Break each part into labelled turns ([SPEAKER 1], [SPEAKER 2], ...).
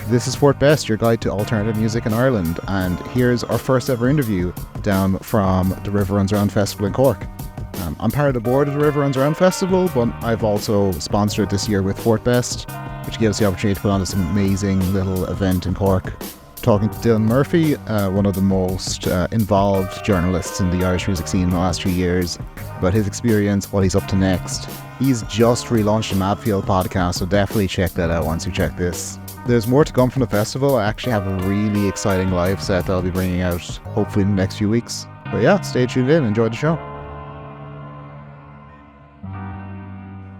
[SPEAKER 1] This is Fort Best, your guide to alternative music in Ireland, and here's our first ever interview down from the River Runs Around Festival in Cork. I'm part of the board of the River Runs Around Festival, but I've also sponsored this year with Fort Best, which gives us the opportunity to put on this amazing little event in Cork. Talking to Dylan Murphy, one of the most involved journalists in the Irish music scene in the last few years, about his experience, what he's up to next. He's just relaunched the Mapfield podcast, so definitely check that out once you check this. There's more to come from the festival. I actually have a really exciting live set that I'll be bringing out hopefully in the next few weeks. But yeah, stay tuned in, enjoy the show.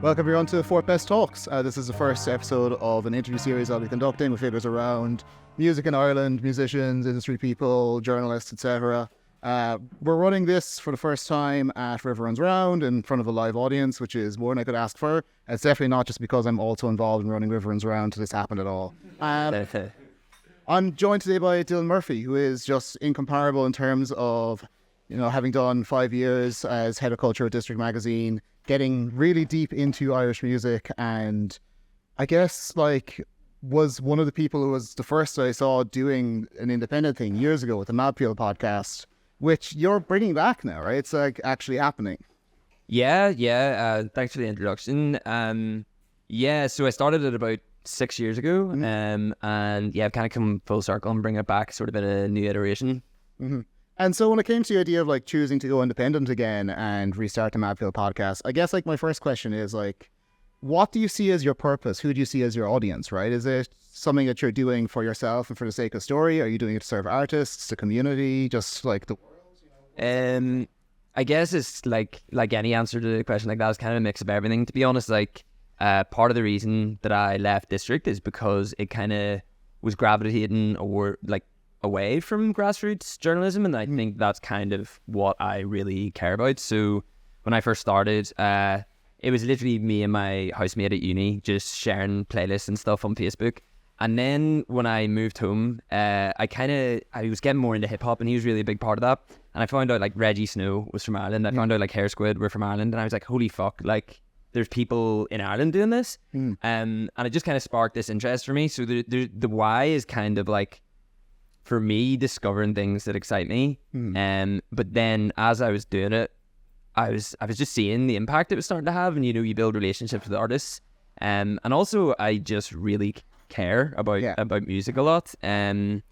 [SPEAKER 1] Welcome everyone to Fort Best Talks. This is the first episode of an interview series I'll be conducting with figures around music in Ireland, musicians, industry people, journalists, etc. We're running this for the first time at River Runs Round in front of a live audience, which is more than I could ask for. It's definitely not just because I'm also involved in running River Runs Round to this happen at all. I'm joined today by Dylan Murphy, who is just incomparable in terms of, having done 5 years as head of culture at District Magazine, getting really deep into Irish music, and I guess was one of the people who was the first I saw doing an independent thing years ago with the Mapfield podcast, which you're bringing back now, right? It's actually happening.
[SPEAKER 2] Yeah. Thanks for the introduction. So I started it about 6 years ago, and I've kind of come full circle and bring it back sort of in a new iteration.
[SPEAKER 1] Mm-hmm. And so when it came to the idea of choosing to go independent again and restart the Mapfield podcast, I guess my first question is what do you see as your purpose? Who do you see as your audience, right? Is it something that you're doing for yourself and for the sake of story? Are you doing it to serve artists, the community, just the world?
[SPEAKER 2] I guess it's like any answer to a question like that is kind of a mix of everything. To be honest, part of the reason that I left District is because it kind of was gravitating away from grassroots journalism, and I think that's kind of what I really care about. So when I first started, it was literally me and my housemate at uni just sharing playlists and stuff on Facebook. And then when I moved home, I was getting more into hip hop, and he was really a big part of that. And I found out Reggie Snow was from Ireland. I found out Hair Squid were from Ireland, and I was like, holy fuck, there's people in Ireland doing this. And it just kind of sparked this interest for me. So the why is kind of for me, discovering things that excite me. But then as I was doing it, I was just seeing the impact it was starting to have, and you build relationships with artists, and also I just really care about music a lot. Kind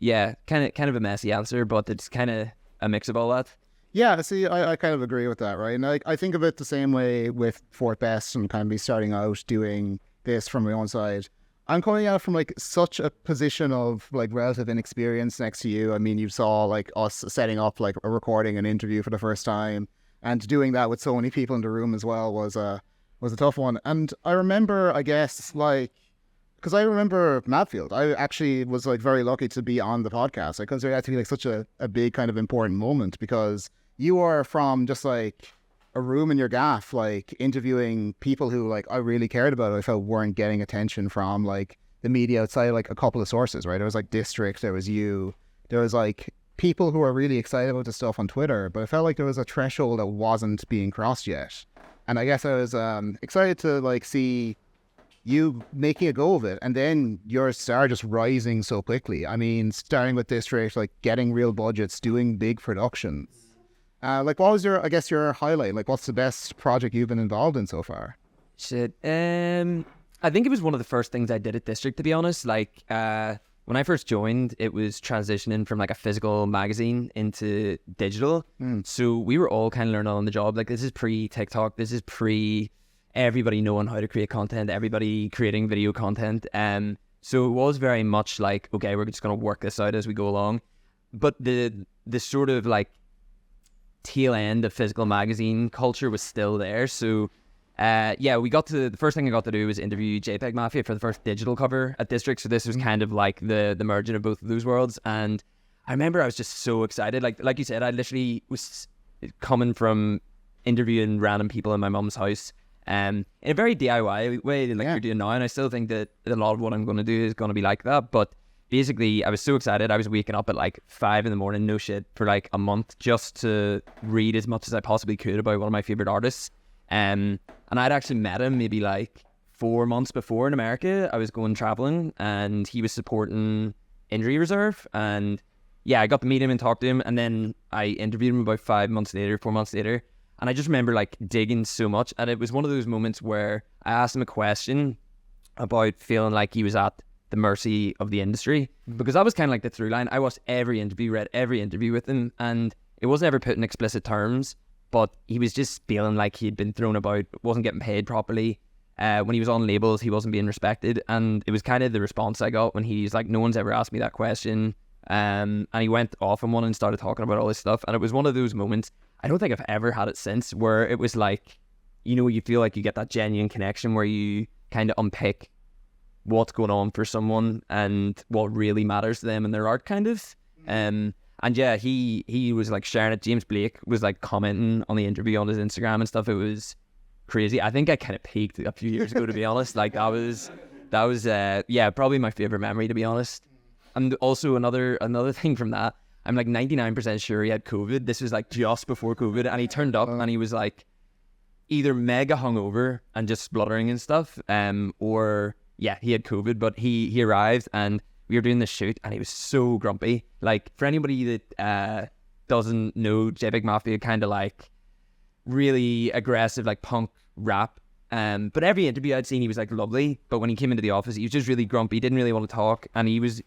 [SPEAKER 2] of a messy answer, but it's kind of a mix of all that.
[SPEAKER 1] Yeah, see, I kind of agree with that, right? And I think of it the same way with Fort Best, and kind of be starting out doing this from my own side. I'm coming out from such a position of relative inexperience next to you. I mean, you saw us setting up a recording, an interview for the first time, and doing that with so many people in the room as well was a tough one. And I remember, I guess, because I remember Mapfield. I actually was very lucky to be on the podcast. I consider that to be such a big kind of important moment, because you are from just a room in your gaff, interviewing people who I really cared about. I felt weren't getting attention from the media outside a couple of sources, right? There was District, there was you, there was people who are really excited about the stuff on Twitter, but I felt there was a threshold that wasn't being crossed yet. And I guess I was excited to see you making a go of it, and then your star just rising so quickly. I mean, starting with District, getting real budgets, doing big productions. What was your highlight? What's the best project you've been involved in so far?
[SPEAKER 2] Shit. I think it was one of the first things I did at District, to be honest. When I first joined, it was transitioning from a physical magazine into digital. So we were all kind of learning on the job. This is pre-TikTok. This is pre-everybody knowing how to create content, everybody creating video content. So it was very much okay, we're just going to work this out as we go along. But the sort of tail end of physical magazine culture was still there. So the first thing I got to do was interview JPEG Mafia for the first digital cover at District. So this was kind of the merging of both of those worlds. And I remember I was just so excited. Like you said, I literally was coming from interviewing random people in my mum's house, in a very DIY way, you're doing now. And I still think that a lot of what I'm going to do is going to be like that. But basically, I was so excited. I was waking up at 5 a.m, no shit, for a month, just to read as much as I possibly could about one of my favorite artists. And I'd actually met him maybe 4 months before in America. I was going traveling, and he was supporting injury reserve, and yeah, I got to meet him and talk to him, and then I interviewed him about 4 months later, and I just remember like digging so much, and it was one of those moments where I asked him a question about feeling like he was at the mercy of the industry, because that was kind of like the through line. I watched every interview, read every interview with him, and it wasn't ever put in explicit terms, but he was just feeling like he'd been thrown about, wasn't getting paid properly. When he was on labels, he wasn't being respected, and it was kind of the response I got when he's like, no one's ever asked me that question. And he went off on one and started talking about all this stuff, and it was one of those moments, I don't think I've ever had it since, where it was like, you know, you feel like you get that genuine connection where you kind of unpick what's going on for someone and what really matters to them and their art, kind of. And yeah, he was like sharing it. James Blake was like commenting on the interview on his Instagram and stuff. It was crazy. I think I kind of peaked a few years ago, to be honest. Like that was yeah, probably my favorite memory, to be honest. And also another thing from that, I'm like 99% sure he had COVID. This was like just before COVID, and he turned up and he was like either mega hungover and just spluttering and stuff, or yeah, he had COVID. But he arrived and we were doing the shoot, and he was so grumpy. Like, for anybody that doesn't know, JPEG Mafia, kind of like really aggressive, like punk rap. But every interview I'd seen, he was like lovely. But when he came into the office, he was just really grumpy. Didn't really want to talk, and he's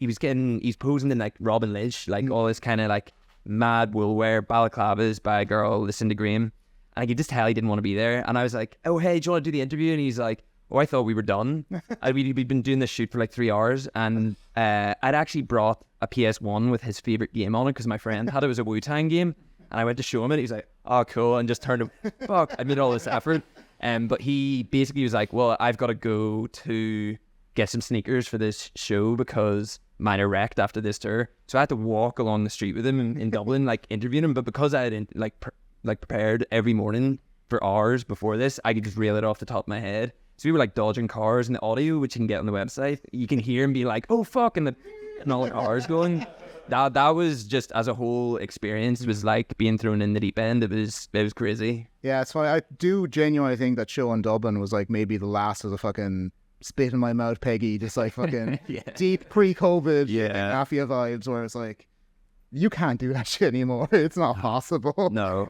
[SPEAKER 2] posing in like Robin Lynch, like all this kind of like mad wool wear, balaclavas by a girl, listen to Graham, and I could just tell he didn't want to be there. And I was like, oh hey, do you want to do the interview? And he's like, oh, I thought we were done. We'd been doing this shoot for like 3 hours, and I'd actually brought a PS1 with his favorite game on it because my friend had it. It was a Wu-Tang game, and I went to show him it. He was like, oh cool, and just turned him. Fuck, I made all this effort. But he basically was like, well, I've got to go to get some sneakers for this show because mine are wrecked after this tour. So I had to walk along the street with him in Dublin, like interviewing him. But because I had prepared every morning for hours before this, I could just reel it off the top of my head. So we were like dodging cars, and the audio, which you can get on the website, you can hear him be like, oh fuck, and all the cars going. That was just, as a whole experience, it was like being thrown in the deep end. It was crazy.
[SPEAKER 1] Yeah, it's funny. I do genuinely think that show in Dublin was like maybe the last of the fucking spit in my mouth, Peggy, just like fucking deep pre-COVID Mafia vibes, where it's like, you can't do that shit anymore. It's not possible.
[SPEAKER 2] No.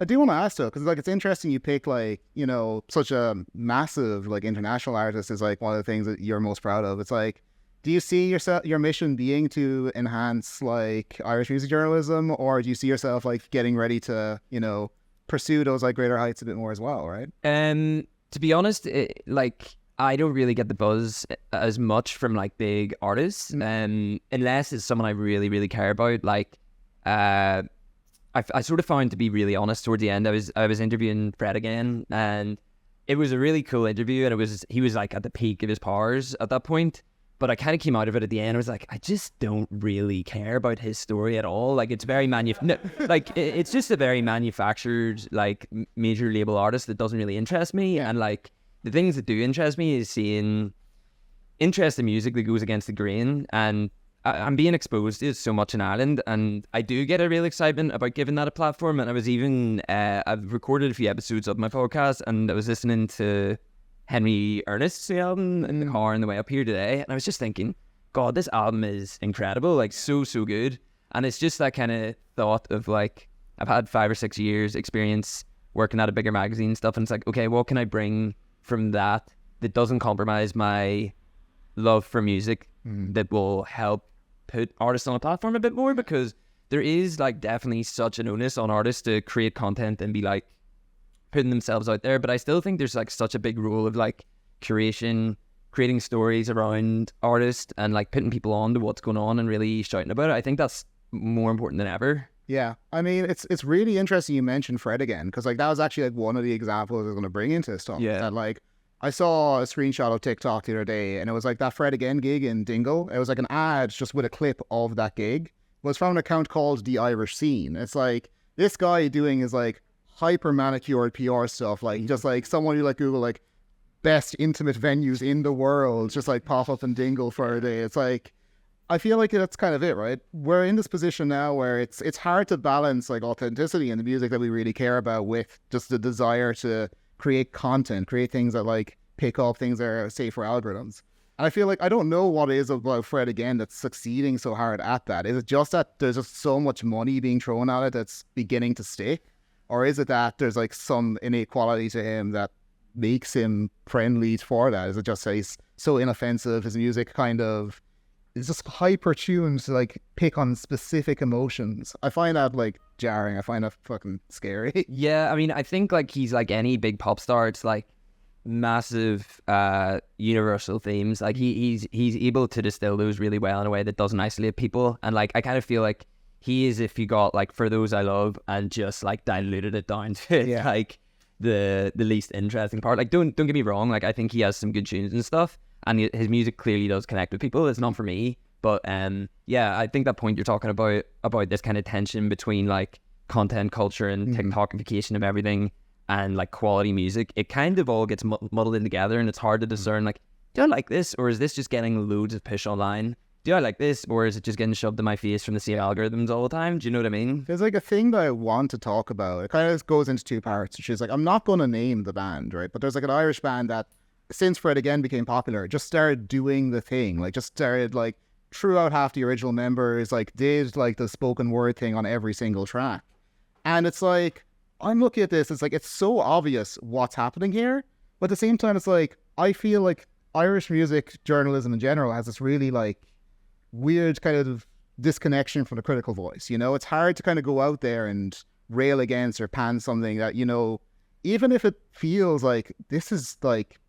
[SPEAKER 1] I do want to ask though, because like it's interesting you pick like, you know, such a massive like international artist is like one of the things that you're most proud of. It's like, do you see your mission being to enhance like Irish music journalism, or do you see yourself like getting ready to, you know, pursue those like greater heights a bit more as well, right?
[SPEAKER 2] To be honest, like I don't really get the buzz as much from like big artists, unless it's someone I really, really care about. Like, I sort of found, to be really honest, towards the end, I was interviewing Fred again, and it was a really cool interview, and he was like at the peak of his powers at that point. But I kind of came out of it at the end. I was like, I just don't really care about his story at all. Like, it's very it's just a very manufactured, like, major label artist that doesn't really interest me. And like, the things that do interest me is seeing interesting music that goes against the grain. And I'm being exposed to it so much in Ireland, and I do get a real excitement about giving that a platform. And I was even, I've recorded a few episodes of my podcast, and I was listening to Henry Ernest's album in the car on the way up here today, and I was just thinking, God, this album is incredible, like so good. And it's just that kind of thought of like, I've had 5 or 6 years experience working at a bigger magazine and stuff, and it's like, okay, what can I bring from that doesn't compromise my love for music, that will help put artists on a platform a bit more? Because there is like definitely such an onus on artists to create content and be like putting themselves out there, but I still think there's like such a big role of like curation, creating stories around artists, and like putting people on to what's going on and really shouting about it. I think that's more important than ever.
[SPEAKER 1] Yeah, I mean, it's really interesting you mentioned Fred again, because like that was actually like one of the examples I was going to bring into this talk.
[SPEAKER 2] Yeah.
[SPEAKER 1] That like I saw a screenshot of TikTok the other day, and it was like that Fred Again gig in Dingle. It was like an ad just with a clip of that gig. It was from an account called The Irish Scene. It's like this guy doing his like hyper manicured PR stuff, like just like someone who like Google like best intimate venues in the world, just like pop up in Dingle for a day. It's like, I feel like that's kind of it, right? We're in this position now where it's hard to balance like authenticity in the music that we really care about with just the desire to create content, create things that like pick up things that are safe for algorithms. And I feel like I don't know what it is about Fred again that's succeeding so hard at that. Is it just that there's just so much money being thrown at it that's beginning to stick? Or is it that there's like some innate quality to him that makes him friendly for that? Is it just that he's so inoffensive, his music kind of is just hyper tuned to like pick on specific emotions? I find that like jarring. I find that fucking scary.
[SPEAKER 2] Yeah, I mean, I think like he's like any big pop star. It's like massive universal themes. Like he's able to distill those really well in a way that doesn't isolate people. And like I kind of feel like he is if you got like For Those I Love and just like diluted it down to like the least interesting part. Like don't get me wrong, like I think he has some good tunes and stuff, and his music clearly does connect with people. It's not for me, but yeah, I think that point you're talking about this kind of tension between like content culture and TikTokification of everything and like quality music, it kind of all gets muddled in together, and it's hard to discern like, do I like this, or is this just getting loads of push online? Do I like this, or is it just getting shoved in my face from the same algorithms all the time? Do you know what I mean?
[SPEAKER 1] There's like a thing that I want to talk about. It kind of goes into two parts, which is like, I'm not going to name the band, right? But there's like an Irish band that, since Fred again became popular, just started doing the thing. Like just started like, threw out half the original members, like did like the spoken word thing on every single track. And it's like, I'm looking at this, it's like, it's so obvious what's happening here. But at the same time, it's like, I feel like Irish music journalism in general has this really like weird kind of disconnection from the critical voice. You know, it's hard to kind of go out there and rail against or pan something that, you know, even if it feels like this is like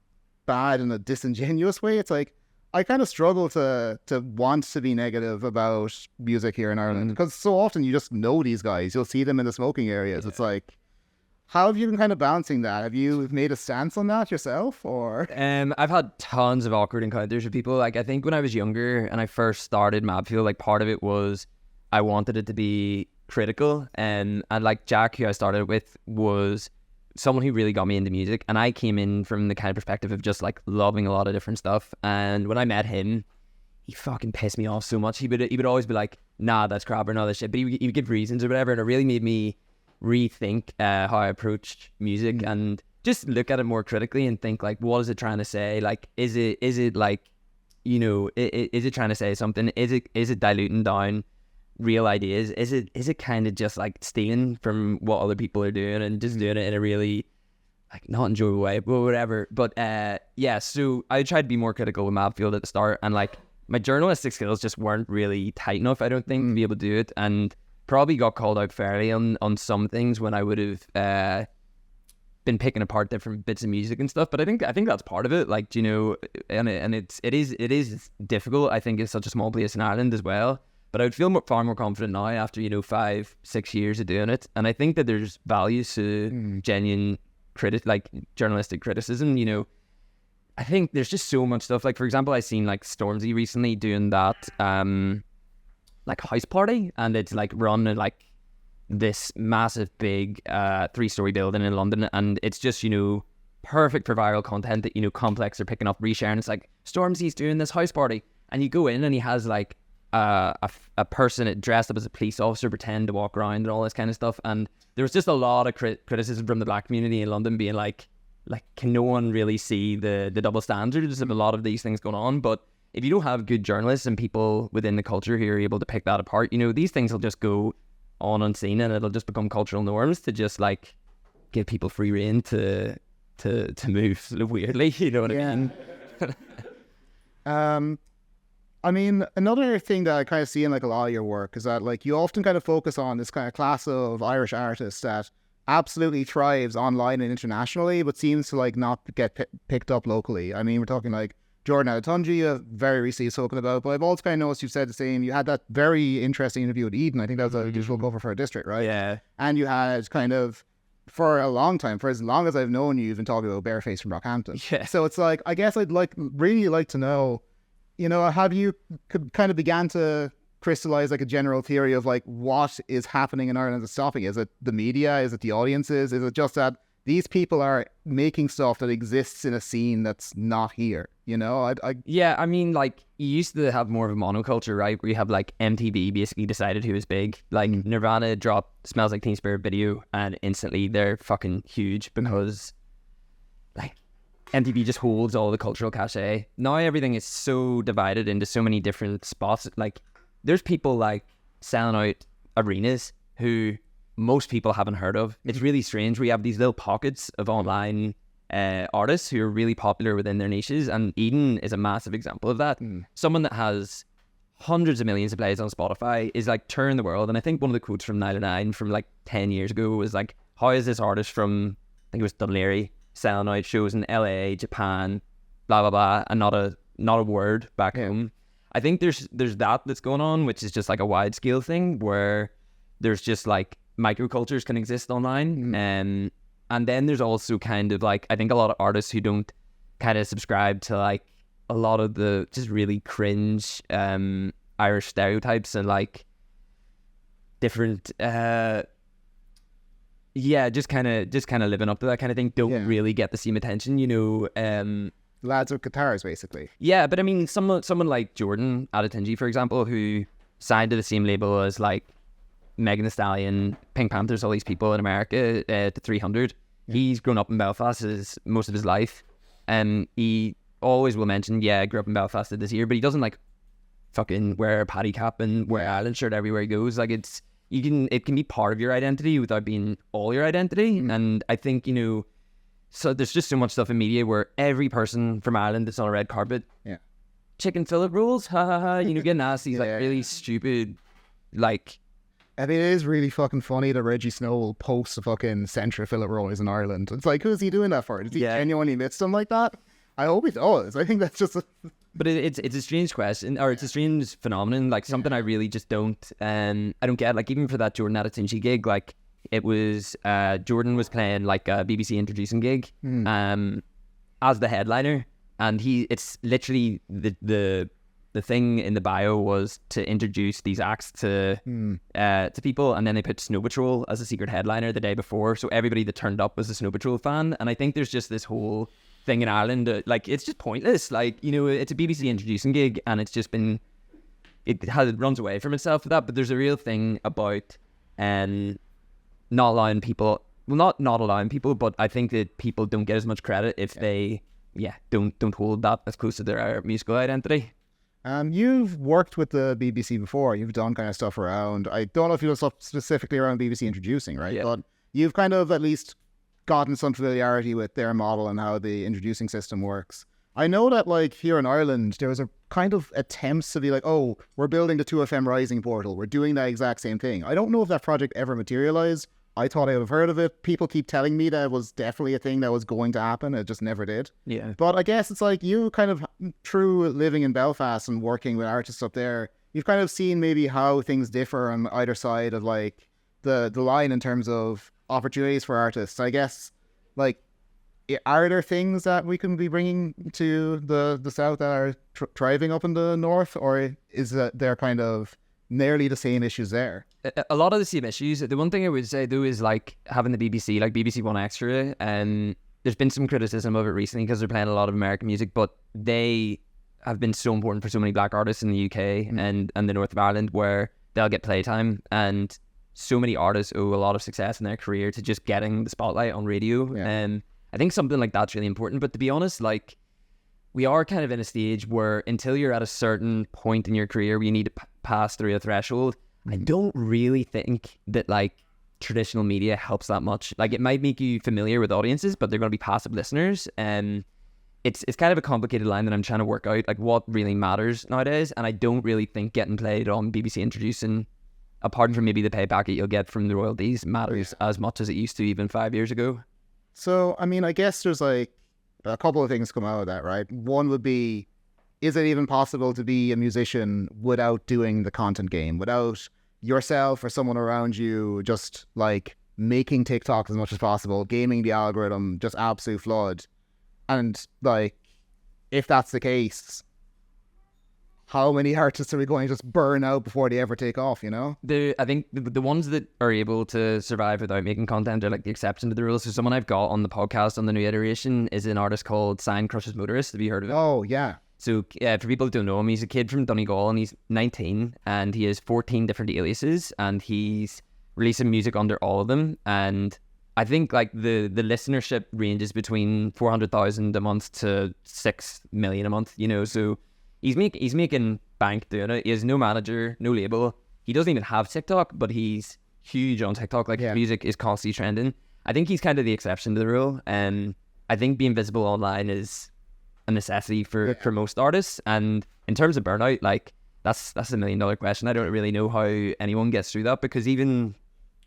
[SPEAKER 1] bad in a disingenuous way, it's like I kind of struggle to want to be negative about music here in Ireland, because so often you just know these guys, you'll see them in the smoking areas. It's like, how have you been kind of balancing that? Have you made a stance on that yourself, or?
[SPEAKER 2] I've had tons of awkward encounters with people. Like I think when I was younger and I first started Mabfield, like part of it was I wanted it to be critical, and like Jack, who I started with, was someone who really got me into music, and I came in from the kind of perspective of just like loving a lot of different stuff. And when I met him, he fucking pissed me off so much. He would always be like, nah, that's crap, or no, that's shit, but he would give reasons or whatever, and it really made me rethink how I approached music and just look at it more critically and think like, what is it trying to say? Like, is it like, you know, is it trying to say something? Is it diluting down real ideas? Is it kind of just like stealing from what other people are doing and just doing it in a really like not enjoyable way, but whatever. But yeah, so I tried to be more critical with Mabfield at the start, and like my journalistic skills just weren't really tight enough, I don't think, to be able to do it, and probably got called out fairly on some things when I would have been picking apart different bits of music and stuff. But I think that's part of it, like, you know, and it is difficult. I think it's such a small place in Ireland as well. But I would feel far more confident now after, you know, 5-6 years of doing it. And I think that there's values to genuine journalistic criticism. You know, I think there's just so much stuff. Like, for example, I seen like Stormzy recently doing that like house party, and it's like run in like this massive big 3-story building in London, and it's just, you know, perfect for viral content that, you know, Complex are picking up, resharing. It's like Stormzy's doing this house party, and you go in and he has like a person dressed up as a police officer pretend to walk around and all this kind of stuff. And there was just a lot of criticism from the black community in London being like can no one really see the double standards of a lot of these things going on? But if you don't have good journalists and people within the culture who are able to pick that apart, you know, these things will just go on unseen, and it'll just become cultural norms to just like give people free rein to move sort of weirdly, you know what I mean?
[SPEAKER 1] I mean, another thing that I kind of see in like a lot of your work is that like you often kind of focus on this kind of class of Irish artists that absolutely thrives online and internationally, but seems to like not get picked up locally. I mean, we're talking like Jordan Alatunji, you have very recently spoken about, but I've also kind of noticed you've said the same. You had that very interesting interview with Eden. I think that was a digital cover for a district, right?
[SPEAKER 2] Yeah.
[SPEAKER 1] And you had kind of, for a long time, for as long as I've known you, you've been talking about Bareface from Rockhampton.
[SPEAKER 2] Yeah.
[SPEAKER 1] So it's like, I guess I'd really like to know, you know, have you kind of began to crystallize like a general theory of like what is happening in Ireland that's stopping? Is it the media? Is it the audiences? Is it just that these people are making stuff that exists in a scene that's not here? You know,
[SPEAKER 2] yeah, I mean, like, you used to have more of a monoculture, right? Where you have like MTV basically decided who was big. Like Nirvana dropped Smells Like Teen Spirit video, and instantly they're fucking huge because MTV just holds all the cultural cachet. Now everything is so divided into so many different spots. Like, there's people like selling out arenas who most people haven't heard of. It's really strange. We have these little pockets of online artists who are really popular within their niches, and Eden is a massive example of that. Someone that has hundreds of millions of plays on Spotify is like touring the world. And I think one of the quotes from Nile 9 from like 10 years ago was like, how is this artist from, I think it was Dunleary, selling out shows in LA, Japan, blah blah blah, and not a word back home. I think there's that's going on, which is just like a wide scale thing where there's just like microcultures can exist online. And then there's also kind of like, I think a lot of artists who don't kind of subscribe to like a lot of the just really cringe Irish stereotypes and like different just kind of living up to that kind of thing don't really get the same attention, you know.
[SPEAKER 1] Lads with guitars, basically.
[SPEAKER 2] Yeah, but I mean, someone like Jordan Adetunji, for example, who signed to the same label as like Megan Thee Stallion, Pink Panthers, all these people in America, to 300. He's grown up in Belfast most of his life, and he always will mention, I grew up in Belfast this year, but he doesn't like fucking wear a paddy cap and wear an Ireland shirt everywhere he goes. Like, it can be part of your identity without being all your identity. And I think, you know, so there's just so much stuff in media where every person from Ireland that's on a red carpet, chicken fillet rolls, ha ha ha, you know, getting asked these like really stupid, like.
[SPEAKER 1] I mean, it is really fucking funny that Reggie Snow will post a fucking centre fillet rolls in Ireland. It's like, who's he doing that for? Does he genuinely miss them like that? I hope he does. I think that's just
[SPEAKER 2] But it's a strange question, or it's a strange phenomenon, like something I really just don't get. Like, even for that Jordan Adetunji gig, like, it was Jordan was playing like a BBC introducing gig as the headliner, and it's literally the thing in the bio was to introduce these acts to people, and then they put Snow Patrol as a secret headliner the day before, so everybody that turned up was a Snow Patrol fan. And I think there's just this whole thing in Ireland, like, it's just pointless. Like, you know, it's a BBC introducing gig, and it runs away from itself with that. But there's a real thing about not allowing people, well, not allowing people, but I think that people don't get as much credit if they don't hold that as close to their musical identity.
[SPEAKER 1] You've worked with the BBC before. You've done kind of stuff around, I don't know if you've done stuff specifically around BBC introducing, right? But you've kind of at least gotten some familiarity with their model and how the introducing system works. I know that, like, here in Ireland, there was a kind of attempts to be like, oh, we're building the 2FM Rising portal. We're doing that exact same thing. I don't know if that project ever materialized. I thought I would have heard of it. People keep telling me that it was definitely a thing that was going to happen. It just never did.
[SPEAKER 2] Yeah.
[SPEAKER 1] But I guess it's like you kind of, through living in Belfast and working with artists up there, you've kind of seen maybe how things differ on either side of like the line in terms of opportunities for artists. I guess, like, are there things that we can be bringing to the south that are thriving up in the north, or is that they're kind of nearly the same issues there?
[SPEAKER 2] A lot of the same issues. The one thing I would say though is like having the BBC, like BBC One Extra, and there's been some criticism of it recently because they're playing a lot of American music, but they have been so important for so many black artists in the UK and the north of Ireland, where they'll get playtime, and so many artists owe a lot of success in their career to just getting the spotlight on radio. And I think something like that's really important. But to be honest, like, we are kind of in a stage where until you're at a certain point in your career where you need to pass through a threshold, I don't really think that like traditional media helps that much. Like, it might make you familiar with audiences, but they're going to be passive listeners, and it's kind of a complicated line that I'm trying to work out, like what really matters nowadays. And I don't really think getting played on BBC introducing, apart from maybe the pay packet you'll get from the royalties, matters as much as it used to even 5 years ago.
[SPEAKER 1] So, I mean, I guess there's like a couple of things come out of that, right? One would be, is it even possible to be a musician without doing the content game, without yourself or someone around you just like making TikTok as much as possible, gaming the algorithm, just absolute flood? And like, if that's the case, how many artists are we going to just burn out before they ever take off, you know?
[SPEAKER 2] I think the ones that are able to survive without making content are like the exception to the rules. So someone I've got on the podcast on the new iteration is an artist called Sign Crushes Motorist. Have you heard of it?
[SPEAKER 1] Oh, yeah.
[SPEAKER 2] So for people who don't know him, he's a kid from Donegal, and he's 19, and he has 14 different aliases, and he's releasing music under all of them. And I think like the listenership ranges between 400,000 a month to 6 million a month, you know. So he's making bank doing it. He has no manager, no label. He doesn't even have TikTok, but he's huge on TikTok. Like, his music is constantly trending. I think he's kind of the exception to the rule. And I think being visible online is a necessity for most artists. And in terms of burnout, like, that's a $1 million question. I don't really know how anyone gets through that, because even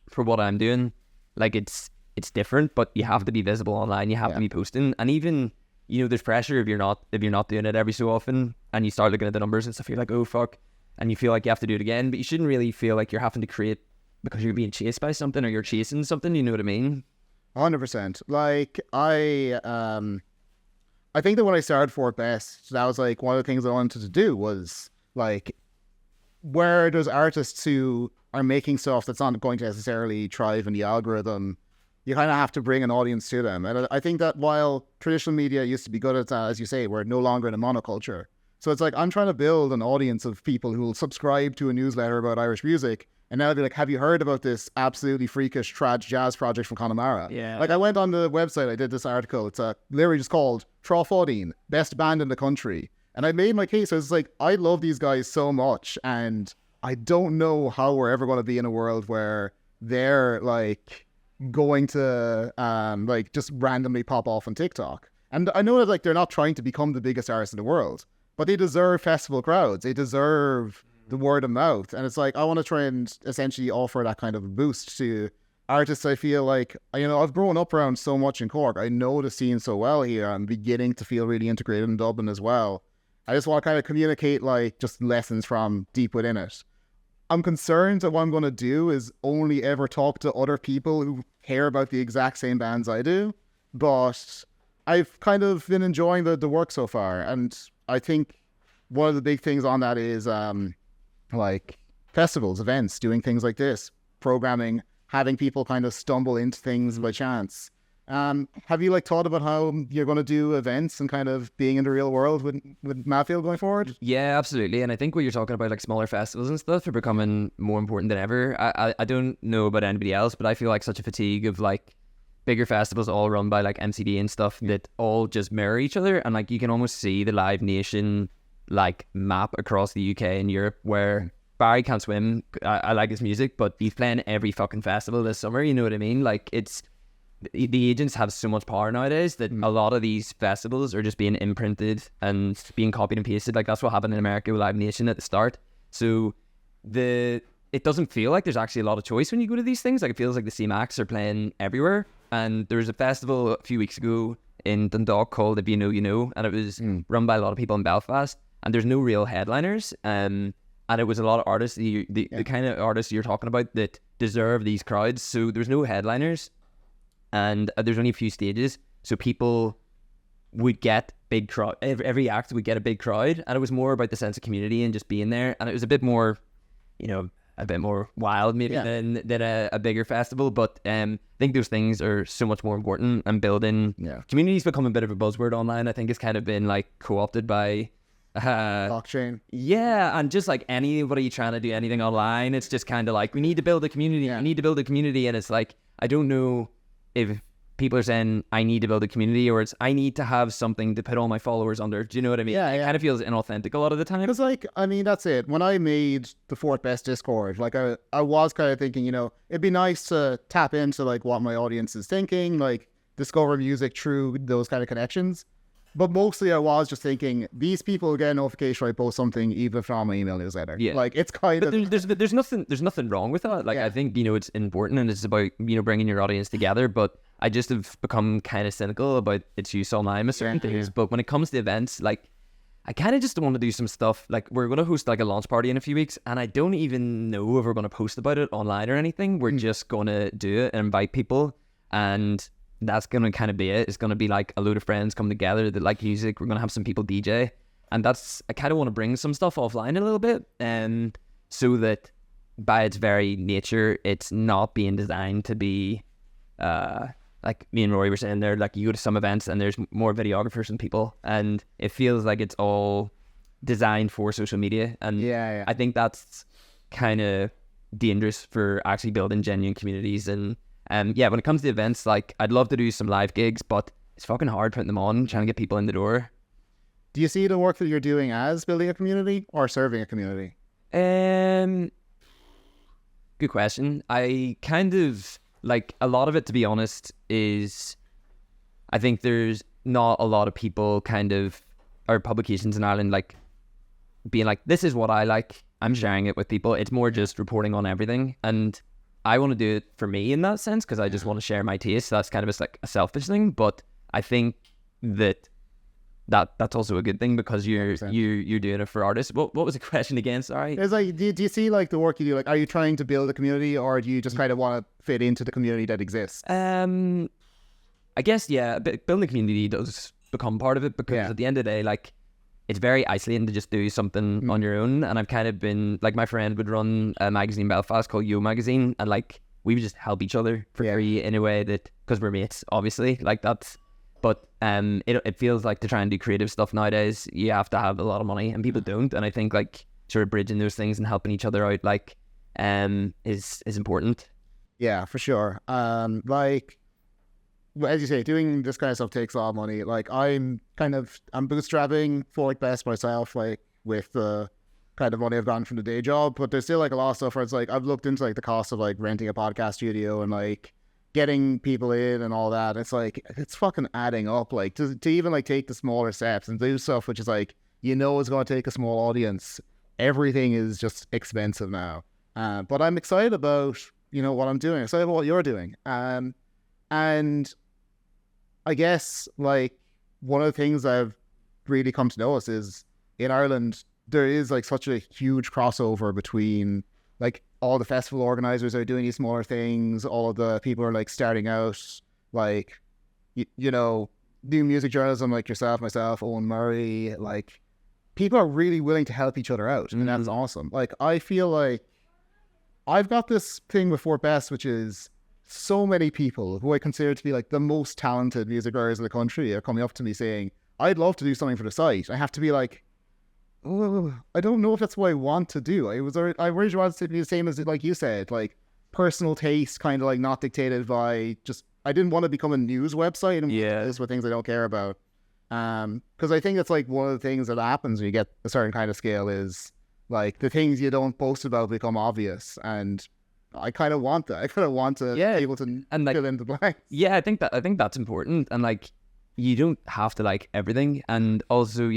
[SPEAKER 2] for what I'm doing, like, it's different, but you have to be visible online. You have to be posting. And even, you know, there's pressure if you're not doing it every so often, and you start looking at the numbers and stuff, you're like, oh fuck, and you feel like you have to do it again. But you shouldn't really feel like you're having to create because you're being chased by something or you're chasing something, you know what I mean?
[SPEAKER 1] 100%. Like, I think that when I started Fort Best, that was like one of the things I wanted to do was like, where there's artists who are making stuff that's not going to necessarily thrive in the algorithm, you kind of have to bring an audience to them. And I think that while traditional media used to be good at that, as you say, we're no longer in a monoculture. So it's like, I'm trying to build an audience of people who will subscribe to a newsletter about Irish music, and now they'll be like, have you heard about this absolutely freakish trad jazz project from Connemara?
[SPEAKER 2] Yeah.
[SPEAKER 1] Like, I went on the website, I did this article. It's literally just called Trofodine, best band in the country. And I made my case. I was like, I love these guys so much, and I don't know how we're ever going to be in a world where they're like going to like just randomly pop off on TikTok. And I know that like they're not trying to become the biggest artist in the world, but they deserve festival crowds. They deserve the word of mouth. And it's like, I want to try and essentially offer that kind of a boost to artists. I feel like, you know, I've grown up around so much in Cork. I know the scene so well here. I'm beginning to feel really integrated in Dublin as well. I just want to kind of communicate like just lessons from deep within it. I'm concerned that what I'm going to do is only ever talk to other people who care about the exact same bands I do. But I've kind of been enjoying the work so far. And I think one of the big things on that is like festivals, events, doing things like this, programming, having people kind of stumble into things by chance. Have you like thought about how you're going to do events and kind of being in the real world with Mayfield going forward?
[SPEAKER 2] Yeah, absolutely. And I think what you're talking about, like smaller festivals and stuff, are becoming more important than ever. I don't know about anybody else, but I feel like such a fatigue of like bigger festivals all run by like MCD and stuff that all just mirror each other. And like you can almost see the Live Nation like map across the UK and Europe, where Barry can't swim. I like his music, but he's playing every fucking festival this summer. You know what I mean? Like, it's the agents have so much power nowadays that a lot of these festivals are just being imprinted and being copied and pasted. Like, that's what happened in America with Live Nation at the start. So it doesn't feel like there's actually a lot of choice when you go to these things. Like, it feels like the same acts are playing everywhere. And there was a festival a few weeks ago in Dundalk called If You Know, You Know, and it was run by a lot of people in Belfast. And there's no real headliners. And it was a lot of artists, the kind of artists you're talking about that deserve these crowds. So there's no headliners, and there's only a few stages. So people would get big crowd. Every act would get a big crowd, and it was more about the sense of community and just being there. And it was a bit more, you know, a bit more wild maybe than a bigger festival. But I think those things are so much more important. And building community's become a bit of a buzzword online. I think it's kind of been like co-opted by
[SPEAKER 1] blockchain.
[SPEAKER 2] Yeah, and just like anybody trying to do anything online, it's just kind of like, we need to build a community. We need to build a community. And it's like, I don't know if people are saying I need to build a community, or it's I need to have something to put all my followers under. Do you know what I mean? It kind of feels inauthentic a lot of the time.
[SPEAKER 1] Because like, I mean, that's it. When I made the Fort Best Discord, like I was kind of thinking, you know, it'd be nice to tap into like what my audience is thinking, like discover music through those kind of connections. But mostly I was just thinking, these people get a notification when I post something, even from my email newsletter. Yeah. Like, it's kind of...
[SPEAKER 2] There's nothing wrong with that. Like, I think, you know, it's important and it's about, you know, bringing your audience together. But I just have become kind of cynical about its use online with certain things. But when it comes to events, like, I kind of just want to do some stuff. Like, we're going to host like a launch party in a few weeks, and I don't even know if we're going to post about it online or anything. We're just going to do it and invite people, and that's going to kind of be it. It's going to be like a load of friends come together that like music. We're going to have some people DJ, and I kind of want to bring some stuff offline a little bit, and so that by its very nature, it's not being designed to be like me and Rory were saying there, like you go to some events and there's more videographers than people, and it feels like it's all designed for social media. And I think that's kind of dangerous for actually building genuine communities and Yeah, when it comes to events, like I'd love to do some live gigs, but it's fucking hard putting them on, trying to get people in the door.
[SPEAKER 1] Do you see the work that you're doing as building a community or serving a community?
[SPEAKER 2] Um, Good question. I kind of like a lot of it, to be honest, is I think there's not a lot of people kind of or publications in Ireland like being like, this is what I like, I'm sharing it with people. It's more just reporting on everything, and I want to do it for me in that sense because I just want to share my taste. So that's kind of just like a selfish thing, but I think that's also a good thing because you're
[SPEAKER 1] 100%.
[SPEAKER 2] you're doing it for artists. What was the question again? Sorry.
[SPEAKER 1] It's like, do you see like the work you do? Like, are you trying to build a community, or do you just kind of want to fit into the community that exists?
[SPEAKER 2] I guess, yeah, building a community does become part of it because at the end of the day, like, it's very isolating to just do something on your own. And I've kind of been, like, my friend would run a magazine in Belfast called Yo Magazine, and, like, we would just help each other for free in a way that, because we're mates, obviously, like, that's, but it feels like to try and do creative stuff nowadays, you have to have a lot of money, and people don't. And I think, like, sort of bridging those things and helping each other out, like, is important.
[SPEAKER 1] Yeah, for sure. Like, well, as you say, doing this kind of stuff takes a lot of money. Like, I'm bootstrapping for like best myself, like with the kind of money I've gotten from the day job. But there's still like a lot of stuff where it's like I've looked into like the cost of like renting a podcast studio and like getting people in and all that. It's like it's fucking adding up. Like to even like take the smaller steps and do stuff which is like it's going to take a small audience. Everything is just expensive now. But I'm excited about what I'm doing. Excited about what you're doing. And I guess, like, one of the things I've really come to notice is in Ireland, there is, like, such a huge crossover between, like, all the festival organizers are doing these smaller things, all of the people are, like, starting out, like, doing music journalism, like yourself, myself, Owen Murray, like, people are really willing to help each other out, and that's awesome. Like, I feel like I've got this thing with Fort Best, which is so many people who I consider to be like the most talented music writers in the country are coming up to me saying, I'd love to do something for the site. I have to be like, oh, I don't know if that's what I want to do. I originally wanted to be the same as, like you said, like personal taste, kind of like not dictated by just, I didn't want to become a news website and this with things I don't care about. Because I think that's like one of the things that happens when you get a certain kind of scale is like the things you don't post about become obvious, and I kind of want that. I kind of want to be able to fill in the blanks.
[SPEAKER 2] Yeah, I think that's important, and like you don't have to like everything. And also,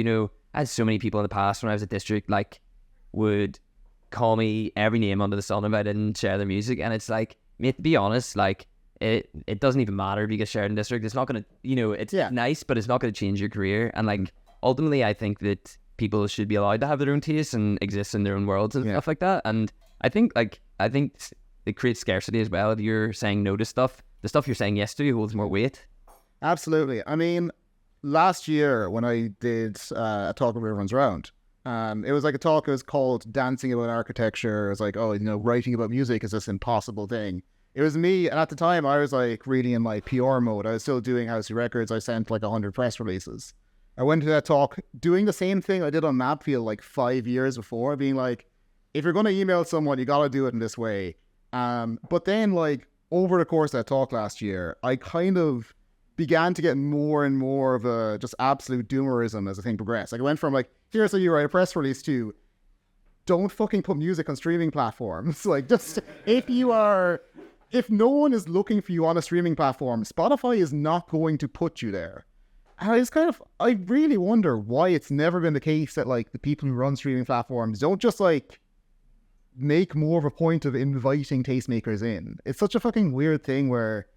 [SPEAKER 2] as so many people in the past when I was at District, like would call me every name under the sun if I didn't share their music, and it's like, mate, to be honest, like it doesn't even matter if you get shared in District. It's not gonna, it's nice, but it's not gonna change your career. And like ultimately, I think that people should be allowed to have their own tastes and exist in their own worlds and stuff like that. And I think it creates scarcity as well. If you're saying no to stuff, the stuff you're saying yes to holds more weight.
[SPEAKER 1] Absolutely. I mean, last year when I did a talk with Everyone's Round, it was like a talk, it was called Dancing About Architecture. It was like, writing about music is this impossible thing. It was me, and at the time I was like really in my PR mode. I was still doing Housey Records. I sent like 100 press releases. I went to that talk doing the same thing I did on Mapfield like 5 years before, being like, if you're going to email someone, you got to do it in this way. But then, like, over the course of that talk last year, I kind of began to get more and more of a just absolute doomerism as the thing progressed. Like, I went from, like, here's how you write a press release to, don't fucking put music on streaming platforms. Like, just, if no one is looking for you on a streaming platform, Spotify is not going to put you there. And I really wonder why it's never been the case that, like, the people who run streaming platforms don't just, like, make more of a point of inviting tastemakers in. It's such a fucking weird thing where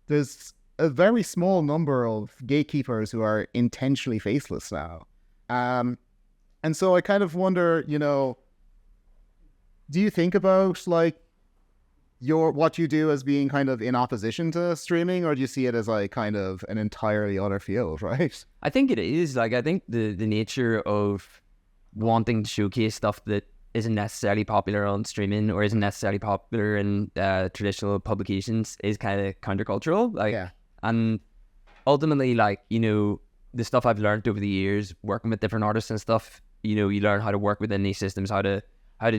[SPEAKER 1] there's a very small number of gatekeepers who are intentionally faceless now. And so I kind of wonder, do you think about like what you do as being kind of in opposition to streaming, or do you see it as like kind of an entirely other field, right?
[SPEAKER 2] I think it is. Like, I think the nature of wanting to showcase stuff that isn't necessarily popular on streaming or isn't necessarily popular in traditional publications is kind of countercultural. Like, and ultimately, like, the stuff I've learned over the years working with different artists and stuff, you learn how to work within these systems, how to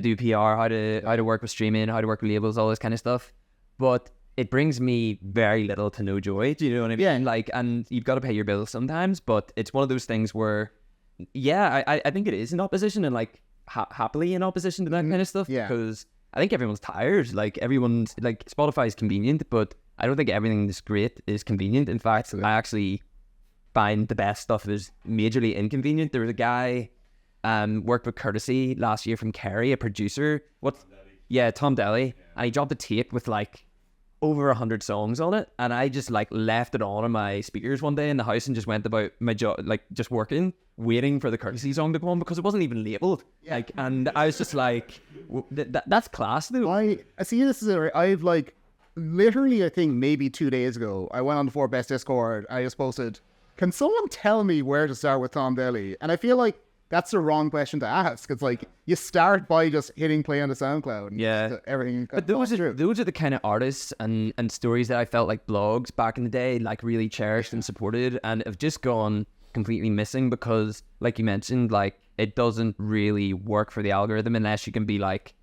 [SPEAKER 2] do PR, how to work with streaming, how to work with labels, all this kind of stuff. But it brings me very little to no joy. Do you know what I mean?
[SPEAKER 1] Yeah.
[SPEAKER 2] Like, and you've got to pay your bills sometimes, but it's one of those things where, yeah, I think it is in opposition, and like happily in opposition to that kind of stuff.
[SPEAKER 1] Yeah.
[SPEAKER 2] Because I think everyone's tired. Like, everyone's like, Spotify is convenient, but I don't think everything that's great is convenient. In fact, I actually find the best stuff is majorly inconvenient. There was a guy worked with Courtesy last year from Kerry, a producer. Tom Daly, and he dropped a tape with like over 100 songs on it, and I just like left it on my speakers one day in the house and just went about my job, like just working, waiting for the Courtesy song to come on because it wasn't even labeled. Like, and I was just like, that's class, though.
[SPEAKER 1] I see this is I've like literally, I think maybe 2 days ago, I went on the Four Best Discord. I just posted, can someone tell me where to start with Tom Daly? And I feel like that's the wrong question to ask. It's like you start by just hitting play on the SoundCloud. And
[SPEAKER 2] Yeah.
[SPEAKER 1] everything.
[SPEAKER 2] But those are the kind of artists and stories that I felt like blogs back in the day like really cherished and supported, and have just gone completely missing because, like you mentioned, like it doesn't really work for the algorithm unless you can be like,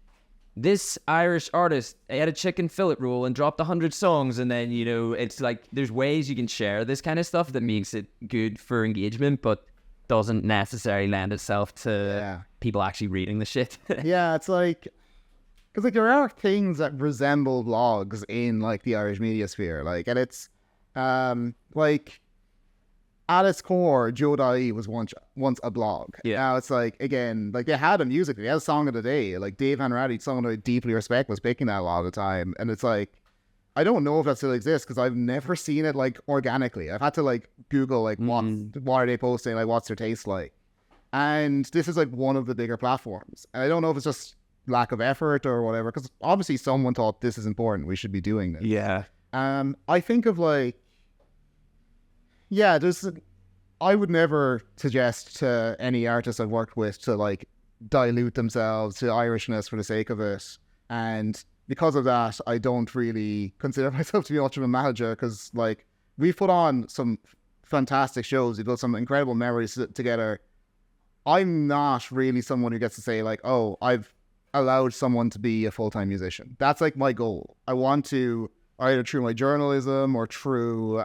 [SPEAKER 2] this Irish artist had a chicken fillet roll and dropped 100 songs, and then, you know, it's like there's ways you can share this kind of stuff that makes it good for engagement, but doesn't necessarily lend itself to people actually reading the shit.
[SPEAKER 1] Yeah, it's like, because like there are things that resemble blogs in like the Irish media sphere, like, and it's like at its core, Joe.ie was once a blog.
[SPEAKER 2] Yeah.
[SPEAKER 1] Now it's like, again, like they had a music, they had a song of the day, like Dave Van Raddy's song that I deeply respect was picking that a lot of the time, and it's like, I don't know if that still exists because I've never seen it like organically. I've had to like Google like what are they posting, like what's their taste like, and this is like one of the bigger platforms. And I don't know if it's just lack of effort or whatever, because obviously someone thought this is important, we should be doing this.
[SPEAKER 2] Yeah.
[SPEAKER 1] I think of like, yeah, I would never suggest to any artist I've worked with to like dilute themselves to Irishness for the sake of it, and because of that, I don't really consider myself to be much of a manager, because like we've put on some fantastic shows, we've built some incredible memories together. I'm not really someone who gets to say like, oh, I've allowed someone to be a full-time musician. That's like my goal. I want to, either through my journalism or through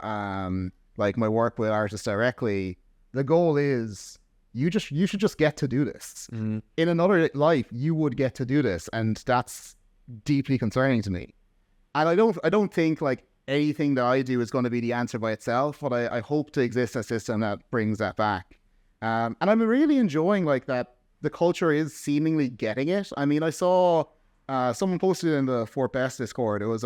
[SPEAKER 1] like my work with artists directly, the goal is you should just get to do this. In another life, you would get to do this, and that's deeply concerning to me. And I don't think like anything that I do is going to be the answer by itself, but I hope to exist in a system that brings that back. And I'm really enjoying like that the culture is seemingly getting it. I mean, I saw someone posted in the Fort Best Discord, it was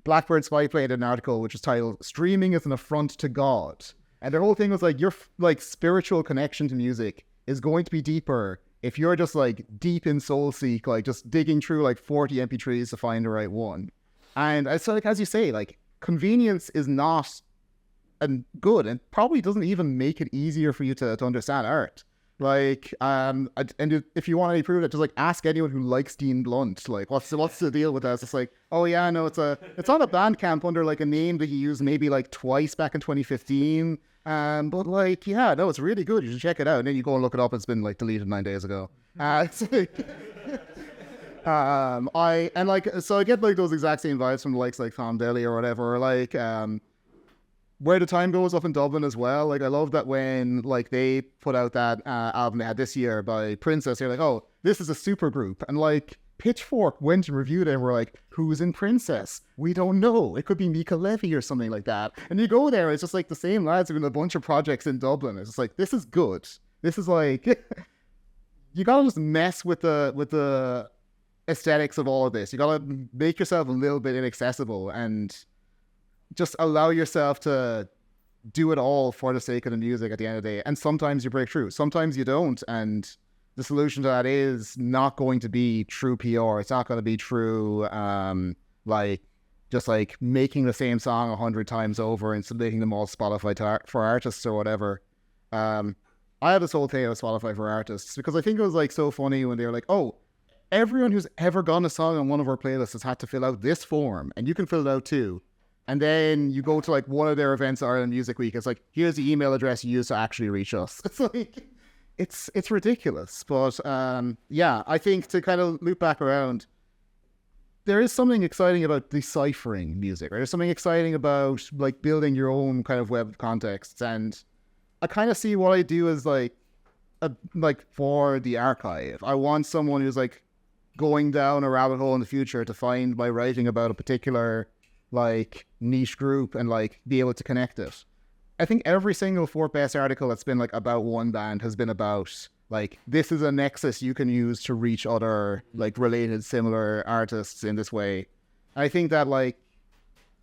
[SPEAKER 1] Blackbird Spy played an article which was titled "Streaming is an Affront to God," and their whole thing was like, your like spiritual connection to music is going to be deeper if you're just like deep in soul seek, like just digging through like 40 MP3s to find the right one. And it's like, as you say, like convenience is not good, and probably doesn't even make it easier for you to understand art. Like, and if you want any proof of it, just like ask anyone who likes Dean Blunt. Like, what's the deal with that? It's like, oh yeah, no, it's on a Bandcamp under like a name that he used maybe like twice back in 2015. But like, yeah, no, it's really good. You should check it out. And then you go and look it up. It's been like deleted 9 days ago. It's like, so I get like those exact same vibes from the likes like Tom Daly or whatever. Or like, Where the Time Goes up in Dublin as well. Like, I love that when like they put out that album they had this year by Princess, they're like, oh, this is a super group. And like Pitchfork went and reviewed it and were like, who's in Princess? We don't know. It could be Mika Levy or something like that. And you go there, it's just like the same lads doing a bunch of projects in Dublin. It's just like, this is good. This is like, you gotta just mess with the aesthetics of all of this. You gotta make yourself a little bit inaccessible and just allow yourself to do it all for the sake of the music at the end of the day. And sometimes you break through, sometimes you don't. And the solution to that is not going to be true PR. It's not going to be true, like just like making the same song 100 times over and submitting them all to Spotify for artists or whatever. I had this whole thing with Spotify for artists because I think it was like so funny when they were like, oh, everyone who's ever gone a song on one of our playlists has had to fill out this form, and you can fill it out too. And then you go to like one of their events, Ireland Music Week. It's like, here's the email address you use to actually reach us. It's like, it's ridiculous. But yeah, I think to kind of loop back around, there is something exciting about deciphering music, right? There's something exciting about like building your own kind of web of contexts, and I kind of see what I do as like for the archive. I want someone who's like going down a rabbit hole in the future to find my writing about a particular like niche group and like be able to connect it. I think every single Fort Best article that's been like about one band has been about like, this is a nexus you can use to reach other like related similar artists in this way. I think that like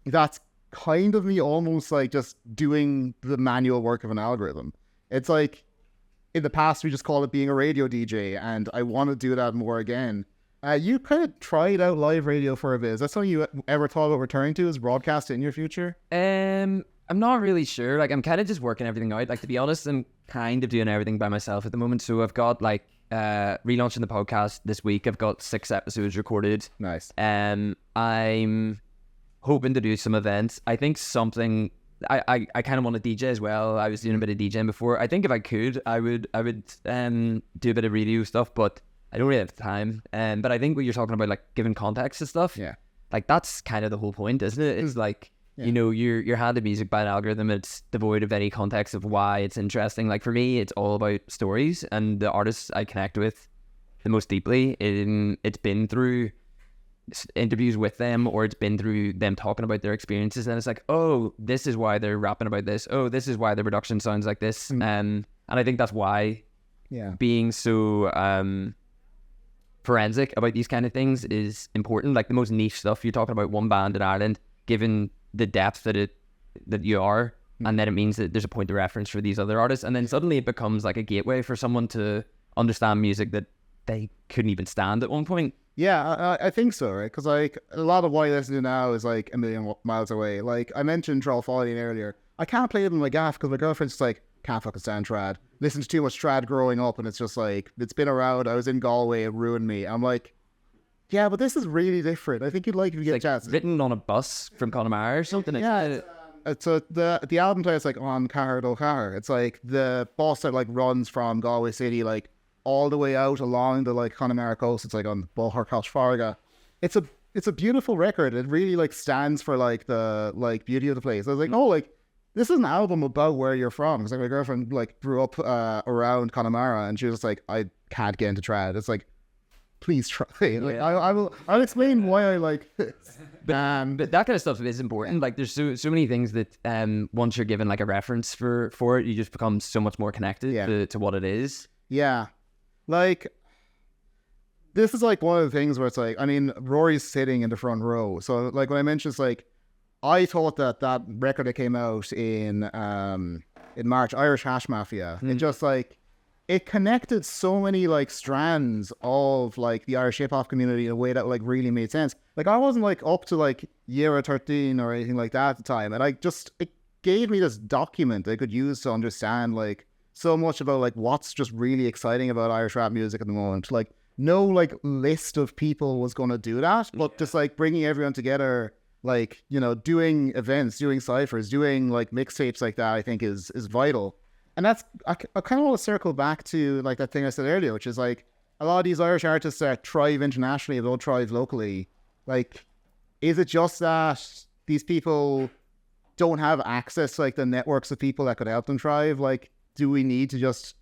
[SPEAKER 1] that's kind of me almost like just doing the manual work of an algorithm. It's like in the past we just called it being a radio DJ, and I want to do that more again. You kind of tried out live radio for a bit. Is that something you ever thought about returning to, is broadcast it in your future?
[SPEAKER 2] I'm not really sure. Like, I'm kind of just working everything out. Like, to be honest, I'm kind of doing everything by myself at the moment. So I've got like relaunching the podcast this week. I've got 6 episodes recorded.
[SPEAKER 1] Nice.
[SPEAKER 2] I'm hoping to do some events. I think something I kind of want to DJ as well. I was doing a bit of DJing before. I think if I could, I would do a bit of radio stuff, but I don't really have time. But I think what you're talking about, like giving context and stuff,
[SPEAKER 1] Yeah.
[SPEAKER 2] like that's kind of the whole point, isn't it? It's like,
[SPEAKER 1] Yeah.
[SPEAKER 2] you know, you're handed music by an algorithm. It's devoid of any context of why it's interesting. Like for me, it's all about stories, and the artists I connect with the most deeply, it's been through interviews with them, or it's been through them talking about their experiences, and it's like, oh, this is why they're rapping about this. Oh, this is why the production sounds like this. And I think that's why being so forensic about these kind of things is important. Like the most niche stuff, you're talking about one band in Ireland, given the depth that you are, and then it means that there's a point of reference for these other artists, and then suddenly it becomes like a gateway for someone to understand music that they couldn't even stand at one point.
[SPEAKER 1] Yeah, I think so, right? Because like a lot of what I listen to now is like a million miles away. Like I mentioned Trollfollion earlier. I can't play it in my gaff because my girlfriend's just like, can't fucking stand trad. Listened to too much trad growing up, and it's just like, it's been around. I was in Galway, it ruined me. I'm like, yeah, but this is really different. I think you'd like if you get a chance.
[SPEAKER 2] Written on a bus from Connemara or something.
[SPEAKER 1] Yeah, it's the album title is like On Car Do Car. It's like the bus that like runs from Galway City like all the way out along the like Connemara coast. It's like on Balharcosh Farga. It's a beautiful record. It really like stands for like the like beauty of the place. I was like, oh, like this is an album about where you're from. Because like my girlfriend like grew up around Connemara, and she was just like, I can't get into trad. It's like, please try. Like I'll explain why I like this.
[SPEAKER 2] But that kind of stuff is important. Like there's so many things that once you're given like a reference for it, you just become so much more connected to what it is.
[SPEAKER 1] Yeah. Like this is like one of the things where it's like, I mean, Rory's sitting in the front row. So like when I mentioned, it's like, I thought that record that came out in March, Irish Hash Mafia, it just like, it connected so many like strands of like the Irish hip hop community in a way that like really made sense. Like I wasn't like up to like year 13 or anything like that at the time, and it gave me this document I could use to understand like so much about like what's just really exciting about Irish rap music at the moment. Like no like list of people was going to do that, but just like bringing everyone together, like, you know, doing events, doing ciphers, doing like mixtapes like that, I think is vital. And that's, I kind of want to circle back to like that thing I said earlier, which is like a lot of these Irish artists that thrive internationally don't thrive locally. Like, is it just that these people don't have access to like the networks of people that could help them thrive? Like, do we need to just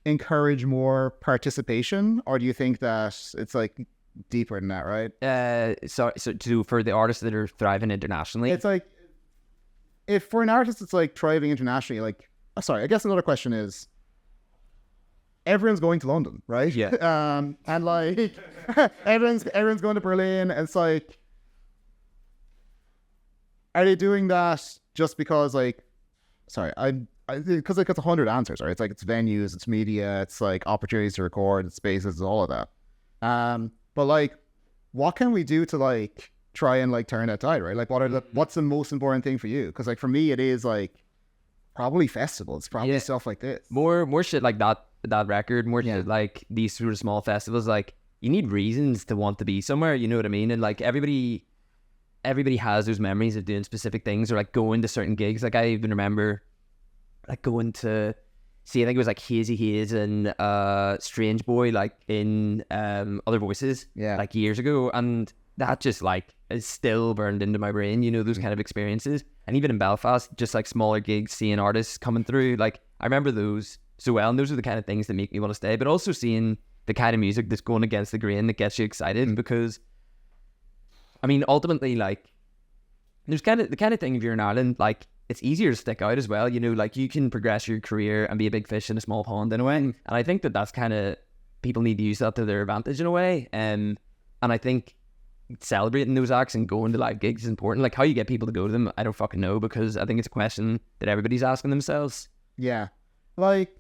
[SPEAKER 1] encourage more participation, or do you think that it's like deeper than that, right?
[SPEAKER 2] So for the artists that are thriving internationally,
[SPEAKER 1] it's like, if for an artist it's like thriving internationally, like, sorry, I guess another question is, everyone's going to London, right?
[SPEAKER 2] Yeah.
[SPEAKER 1] And like everyone's going to Berlin, and it's like, are they doing that just because like, sorry, because like it's 100 answers, right? It's like, it's venues, it's media, it's like opportunities to record, it's spaces, it's all of that. But like, what can we do to like try and like turn that tide, right? Like, what's the most important thing for you? Because like for me, it is like probably festivals, probably stuff like this. More
[SPEAKER 2] shit like that record, more shit like these sort of small festivals. Like, you need reasons to want to be somewhere, you know what I mean? And like everybody has those memories of doing specific things, or like going to certain gigs. Like I even remember like going to see, I think it was like Hazy Haze and Strange Boy, like in Other Voices, like years ago. And that just like is still burned into my brain, you know, those kind of experiences. And even in Belfast, just like smaller gigs, seeing artists coming through, like I remember those so well, and those are the kind of things that make me want to stay. But also seeing the kind of music that's going against the grain that gets you excited, because I mean, ultimately, like there's kind of the kind of thing, if you're in Ireland, like it's easier to stick out as well, you know, like you can progress your career and be a big fish in a small pond in a way. And I think that that's kind of, people need to use that to their advantage in a way. And I think celebrating those acts and going to live gigs is important. Like how you get people to go to them, I don't fucking know, because I think it's a question that everybody's asking themselves.
[SPEAKER 1] Yeah. Like,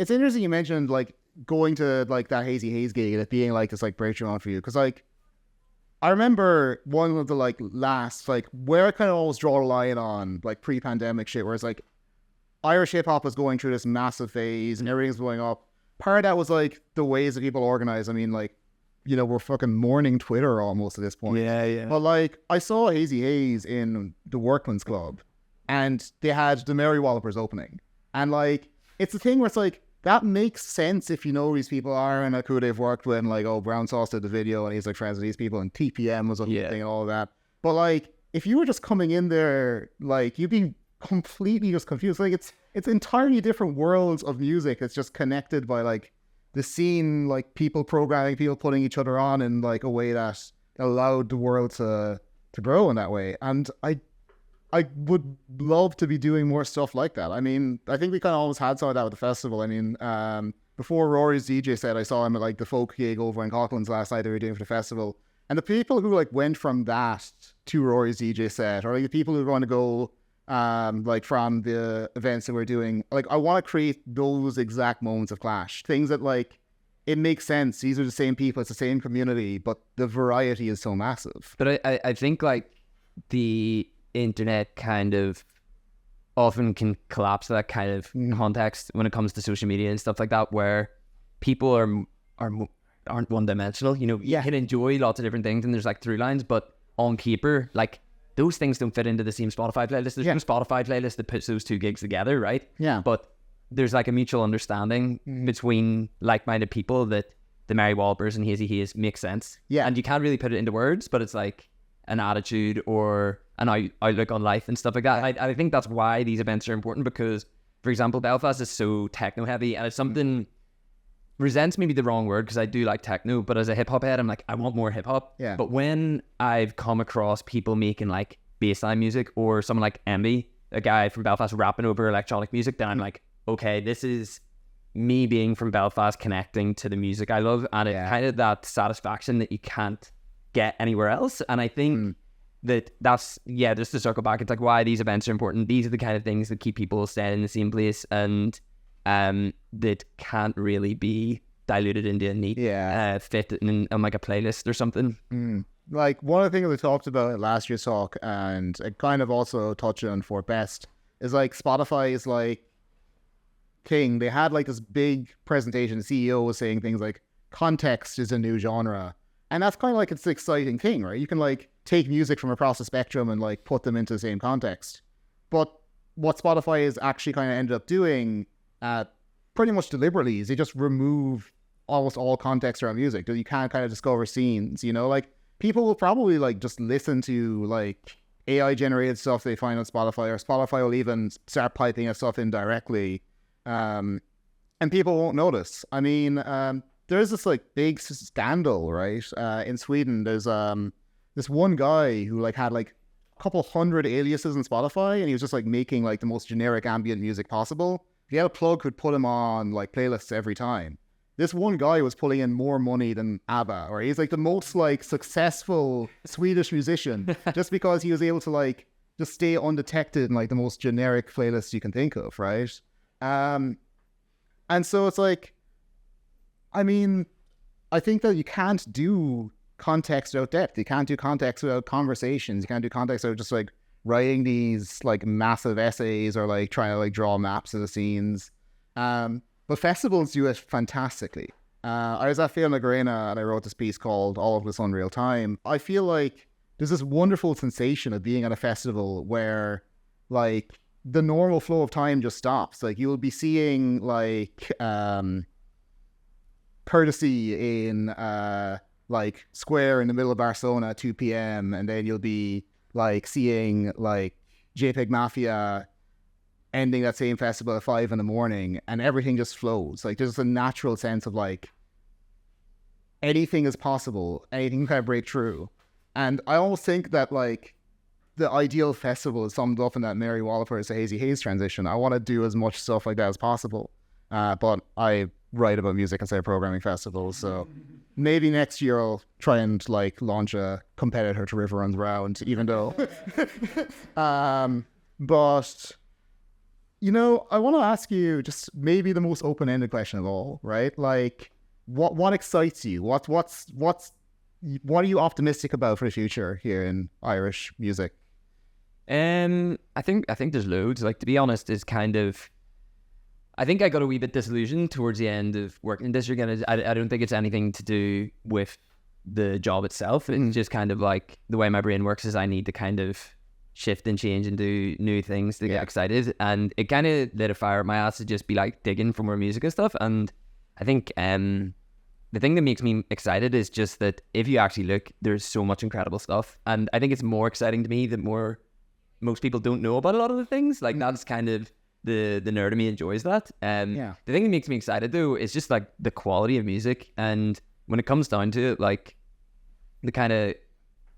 [SPEAKER 1] it's interesting you mentioned like going to like that Hazy Haze gig and it being like this like breakthrough moment for you. Because like, I remember one of the like last, like where I kind of always draw a line on like pre-pandemic shit, where it's like Irish hip hop was going through this massive phase and everything's blowing up. Part of that was like the ways that people organize. I mean, like, you know, we're fucking mourning Twitter almost at this point.
[SPEAKER 2] Yeah.
[SPEAKER 1] But like, I saw Hazy Haze in the Workman's Club and they had the Mary Wallopers opening. And like, it's the thing where it's like, that makes sense if you know who these people are and like who they've worked with, and like, oh, Brown Sauce did the video and he's like friends with these people and TPM was a thing and all of that. But like, if you were just coming in there, like you'd be completely just confused. Like it's entirely different worlds of music. It's just connected by like the scene, like people programming, people putting each other on in like a way that allowed the world to grow in that way. And I would love to be doing more stuff like that. I mean, I think we kind of almost had some of that with the festival. I mean, before Rory's DJ set, I saw him at like the folk gig over in Coughlin's last night they were doing for the festival. And the people who like went from that to Rory's DJ set, or like the people who want to go like from the events that we're doing, like I want to create those exact moments of clash. Things that like, it makes sense. These are the same people, it's the same community, but the variety is so massive.
[SPEAKER 2] But I think like the internet kind of often can collapse that kind of context when it comes to social media and stuff like that, where people aren't one-dimensional. You know, you can enjoy lots of different things and there's like through lines, but on keeper, like those things don't fit into the same Spotify playlist. There's no Spotify playlist that puts those two gigs together, right?
[SPEAKER 1] Yeah.
[SPEAKER 2] But there's like a mutual understanding between like-minded people that the Mary Wallopers and Hazy Haze make sense.
[SPEAKER 1] Yeah.
[SPEAKER 2] And you can't really put it into words, but it's like an attitude or an outlook on life and stuff like that. I think that's why these events are important, because, for example, Belfast is so techno heavy, and it's something, resents maybe the wrong word because I do like techno, but as a hip hop head, I'm like, I want more hip hop.
[SPEAKER 1] Yeah.
[SPEAKER 2] But when I've come across people making like bassline music, or someone like Emby, a guy from Belfast rapping over electronic music, then I'm like, okay, this is me being from Belfast connecting to the music I love, and it's kind of that satisfaction that you can't get anywhere else. And I think that's just to circle back, it's like why these events are important. These are the kind of things that keep people staying in the same place, and that can't really be diluted into a neat fit in like a playlist or something.
[SPEAKER 1] Like one of the things we talked about at last year's talk, and it kind of also touched on for Best, is like Spotify is like king. They had like this big presentation, the CEO was saying things like context is a new genre. And that's kind of like, it's the exciting thing, right? You can like take music from across the spectrum and like put them into the same context. But what Spotify is actually kind of ended up doing pretty much deliberately is they just remove almost all context around music. You can't kind of discover scenes, you know? Like people will probably like just listen to like AI generated stuff they find on Spotify, or Spotify will even start piping that stuff in directly. And people won't notice. I mean, there's this like big scandal, right? In Sweden, there's this one guy who like had like a couple hundred aliases in Spotify, and he was just like making like the most generic ambient music possible. If he had a plug, could put him on like playlists every time. This one guy was pulling in more money than ABBA, or he's like the most like successful Swedish musician, just because he was able to like just stay undetected in like the most generic playlists you can think of, right? And so it's like, I mean, I think that you can't do context without depth. You can't do context without conversations. You can't do context without just like writing these like massive essays or like trying to like draw maps of the scenes. But festivals do it fantastically. I was at Fail Magrena and I wrote this piece called All of This Unreal Time. I feel like there's this wonderful sensation of being at a festival where like the normal flow of time just stops. Like you will be seeing like Courtesy in like square in the middle of Barcelona at 2 p.m. and then you'll be like seeing like JPEG Mafia ending that same festival at 5 in the morning, and everything just flows. Like there's a natural sense of like anything is possible, anything can break through. And I almost think that like the ideal festival is summed up in that Mary Walliper's The Hazy Haze transition. I want to do as much stuff like that as possible. But I write about music instead of programming festivals, so maybe next year I'll try and like launch a competitor to River Runs Round, even though but you know, I want to ask you just maybe the most open-ended question of all, right? Like what excites you? What are you optimistic about for the future here in Irish music?
[SPEAKER 2] I think there's loads. Like, to be honest, is kind of, I think I got a wee bit disillusioned towards the end of working in District, and I don't think it's anything to do with the job itself. It's just kind of like the way my brain works is I need to kind of shift and change and do new things to get excited, and it kind of lit a fire at my ass to just be like digging for more music and stuff. And I think the thing that makes me excited is just that if you actually look, there's so much incredible stuff, and I think it's more exciting to me that most people don't know about a lot of the things. Like that's kind of the nerd of me enjoys that. The thing that makes me excited though is just like the quality of music, and when it comes down to it, like the kind of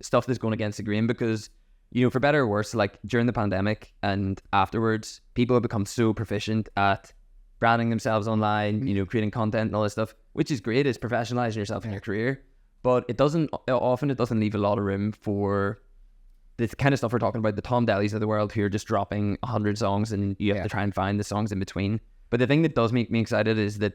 [SPEAKER 2] stuff that's going against the grain, because you know, for better or worse, like during the pandemic and afterwards, people have become so proficient at branding themselves online, you know, creating content and all this stuff, which is great. It's professionalizing yourself in your career, but it doesn't leave a lot of room for the kind of stuff we're talking about, the Tom Dellys of the world who are just dropping 100 songs and you have to try and find the songs in between. But the thing that does make me excited is that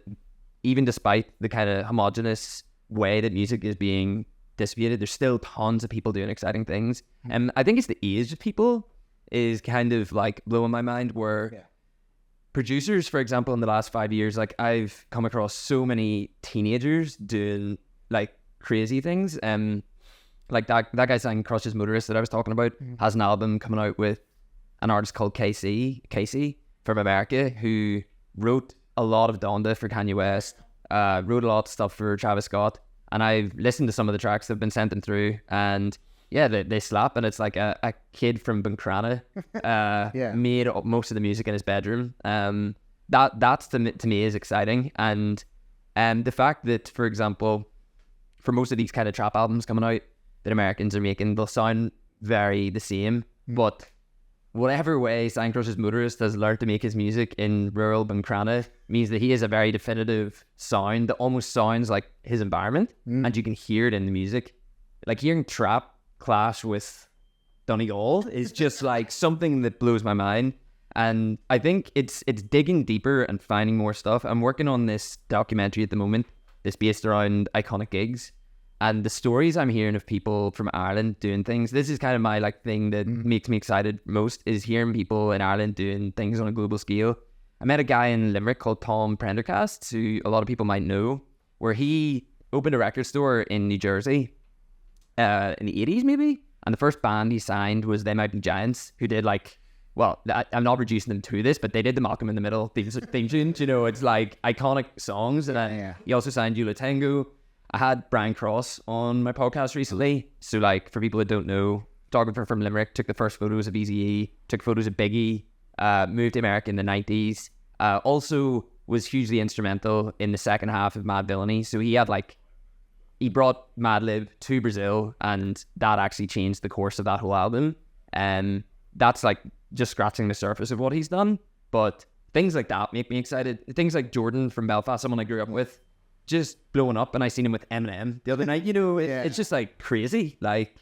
[SPEAKER 2] even despite the kind of homogenous way that music is being dissipated, there's still tons of people doing exciting things. And I think it's the age of people is kind of like blowing my mind, where producers, for example, in the last 5 years, like I've come across so many teenagers doing like crazy things. Like that guy sang Crush's Motorist that I was talking about has an album coming out with an artist called Casey from America, who wrote a lot of Donda for Kanye West, wrote a lot of stuff for Travis Scott, and I've listened to some of the tracks that have been sent them through, and yeah, they slap. And it's like a kid from Buncrana made most of the music in his bedroom. That's to me is exciting, and the fact that, for example, for most of these kind of trap albums coming out that Americans are making, they'll sound very the same, but whatever way Sang Crush's Motorist has learned to make his music in rural Buncrana means that he has a very definitive sound that almost sounds like his environment, and you can hear it in the music. Like hearing trap clash with Donegal is just like something that blows my mind. And I think it's digging deeper and finding more stuff. I'm working on this documentary at the moment that's based around iconic gigs, and the stories I'm hearing of people from Ireland doing things. This is kind of my like thing that makes me excited most, is hearing people in Ireland doing things on a global scale. I met a guy in Limerick called Tom Prendergast, who a lot of people might know, where he opened a record store in New Jersey in the 80s maybe, and the first band he signed was They Might Be Giants, who did like, well, I'm not reducing them to this, but they did the Malcolm in the Middle theme tunes, you know, it's like iconic songs. And he also signed Eula Tango. I had Brian Cross on my podcast recently, so like for people that don't know, photographer from Limerick, took the first photos of Eazy-E, took photos of Biggie, moved to America in the 90s, also was hugely instrumental in the second half of Mad Villainy. So he brought Madlib to Brazil, and that actually changed the course of that whole album. And that's like just scratching the surface of what he's done. But things like that make me excited. Things like Jordan from Belfast, someone I grew up with, just blowing up, and I seen him with Eminem the other night. You know, it's just like crazy. Like,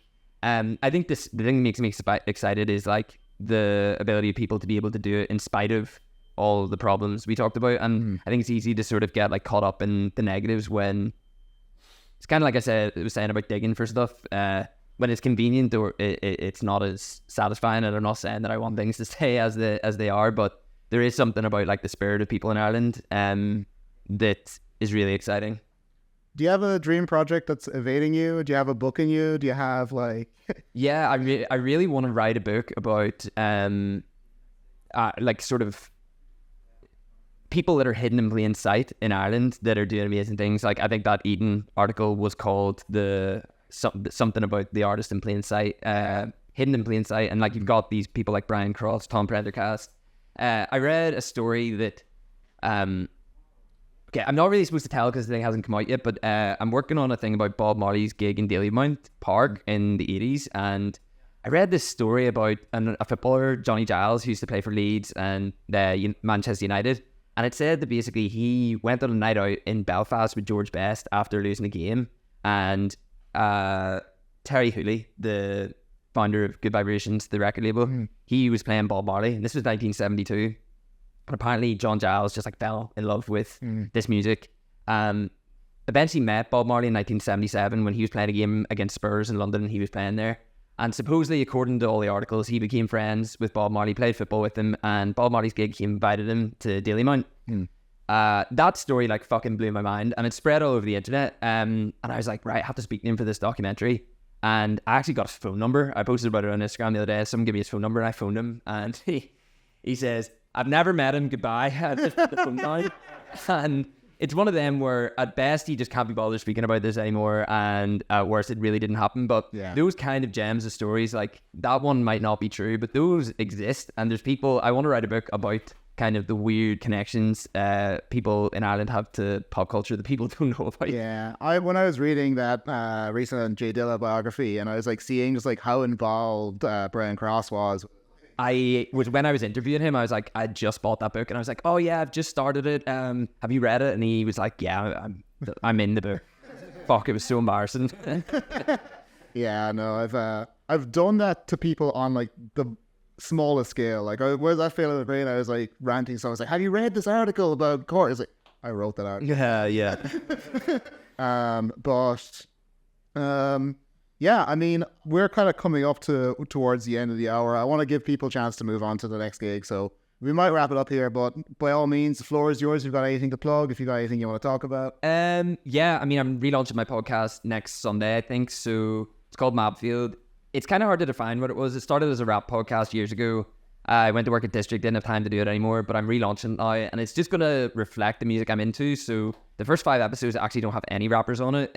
[SPEAKER 2] I think the thing that makes me excited is like the ability of people to be able to do it in spite of all the problems we talked about. And I think it's easy to sort of get like caught up in the negatives when it's kind of like I was saying about digging for stuff. When it's convenient, or it's not as satisfying. And I'm not saying that I want things to stay as they are, but there is something about like the spirit of people in Ireland that is really exciting.
[SPEAKER 1] Do you have a dream project that's evading you? Do you have a book in you? Do you have like...
[SPEAKER 2] Yeah, I really want to write a book about like sort of people that are hidden in plain sight in Ireland that are doing amazing things. Like I think that Eden article was called something about the artist in plain sight, hidden in plain sight. And like you've got these people like Brian Cross, Tom Prendergast. I read a story that, okay, I'm not really supposed to tell because the thing hasn't come out yet, but I'm working on a thing about Bob Marley's gig in Dalymount Park in the 80s. And I read this story about a footballer, Johnny Giles, who used to play for Leeds and Manchester United. And it said that basically he went on a night out in Belfast with George Best after losing a game. And Terry Hooley, the founder of Good Vibrations, the record label, he was playing Bob Marley. And this was 1972. And apparently John Giles just like fell in love with this music. Eventually met Bob Marley in 1977 when he was playing a game against Spurs in London and he was playing there. And supposedly, according to all the articles, he became friends with Bob Marley, played football with him, and Bob Marley's gig, he invited him to Dalymount. That story like fucking blew my mind, and it spread all over the internet. And I was like, right, I have to speak to him for this documentary. And I actually got his phone number. I posted about it on Instagram the other day. Someone gave me his phone number, and I phoned him, and he says, I've never met him, goodbye. I just put the phone down. And it's one of them where at best he just can't be bothered speaking about this anymore, and at worst it really didn't happen. But those kind of gems of stories, like that one might not be true, but those exist. And there's people, I want to write a book about kind of the weird connections people in Ireland have to pop culture that people don't know about.
[SPEAKER 1] Yeah, when I was reading that recent Jay Dilla biography, and I was like seeing just like how involved Brian Cross was.
[SPEAKER 2] When I was interviewing him, I was like, I just bought that book, and I was like, oh yeah, I've just started it. Have you read it? And he was like, yeah, I'm in the book. Fuck, it was so embarrassing.
[SPEAKER 1] Yeah, no, I've done that to people on like the smallest scale. Like, where's that feeling in the brain? I was like ranting, so I was like, have you read this article about Court? I was like, I wrote that article.
[SPEAKER 2] Yeah.
[SPEAKER 1] Yeah, I mean, we're kind of coming up towards the end of the hour. I want to give people a chance to move on to the next gig, so we might wrap it up here, but by all means, the floor is yours. If you've got anything to plug, if you've got anything you want to talk about.
[SPEAKER 2] Yeah, I mean, I'm relaunching my podcast next Sunday, I think, so it's called Mabfield. It's kind of hard to define what it was. It started as a rap podcast years ago. I went to work at District, didn't have time to do it anymore, but I'm relaunching it now, and it's just going to reflect the music I'm into. So the first 5 episodes actually don't have any rappers on it.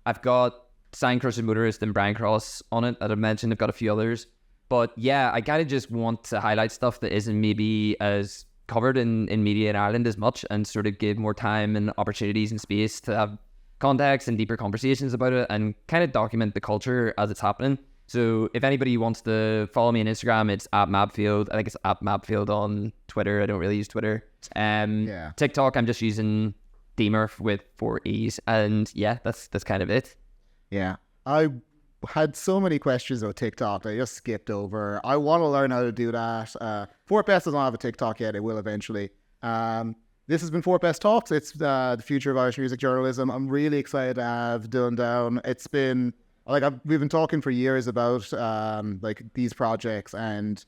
[SPEAKER 2] I've got Sign Crusher Motorist and Brian Cross on it that I've mentioned. I've got a few others. But yeah, I kind of just want to highlight stuff that isn't maybe as covered in media in Ireland as much, and sort of give more time and opportunities and space to have context and deeper conversations about it, and kind of document the culture as it's happening. So if anybody wants to follow me on Instagram, it's at Mabfield. I think it's at Mabfield on Twitter. I don't really use Twitter. TikTok, I'm just using Deemurf with 4 E's. And yeah, that's kind of it.
[SPEAKER 1] Yeah. I had so many questions about TikTok that I just skipped over. I want to learn how to do that. Fort Best doesn't have a TikTok yet. It will eventually. This has been Fort Best Talks. It's the future of Irish music journalism. I'm really excited to have Dylan down. It's been like we've been talking for years about like these projects, and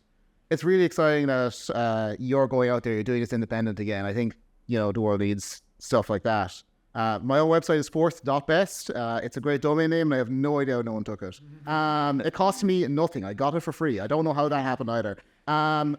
[SPEAKER 1] it's really exciting that you're going out there, you're doing this independent again. I think, you know, the world needs stuff like that. My own website is fourth.best. It's a great domain name, and I have no idea how no one took it. It cost me nothing. I got it for free. I don't know how that happened either. Yeah,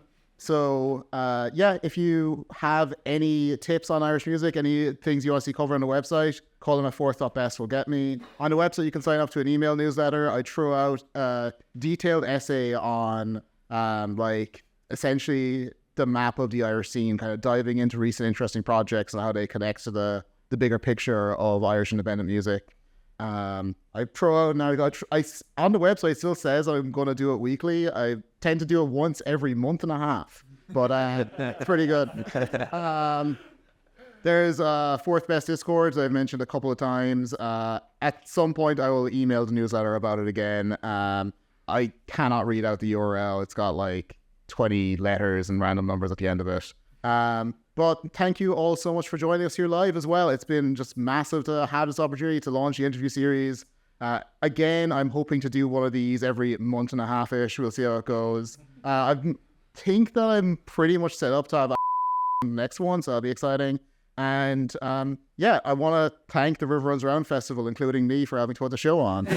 [SPEAKER 1] if you have any tips on Irish music, any things you want to see covered on the website, call them at fourth.best will get me. On the website, you can sign up to an email newsletter. I threw out a detailed essay on like essentially the map of the Irish scene, kind of diving into recent interesting projects and how they connect to the bigger picture of Irish independent music. I throw out now. On the website, it still says I'm going to do it weekly. I tend to do it once every month and a half, but it's pretty good. There's Fourth Best Discord, I've mentioned a couple of times. At some point, I will email the newsletter about it again. I cannot read out the URL. It's got like 20 letters and random numbers at the end of it. But thank you all so much for joining us here live as well. It's been just massive to have this opportunity to launch the interview series. Again, I'm hoping to do one of these every month and a half-ish. We'll see how it goes. I think that I'm pretty much set up to have the next one, so that'll be exciting. And yeah, I want to thank the River Runs Round Festival, including me, for having to put the show on.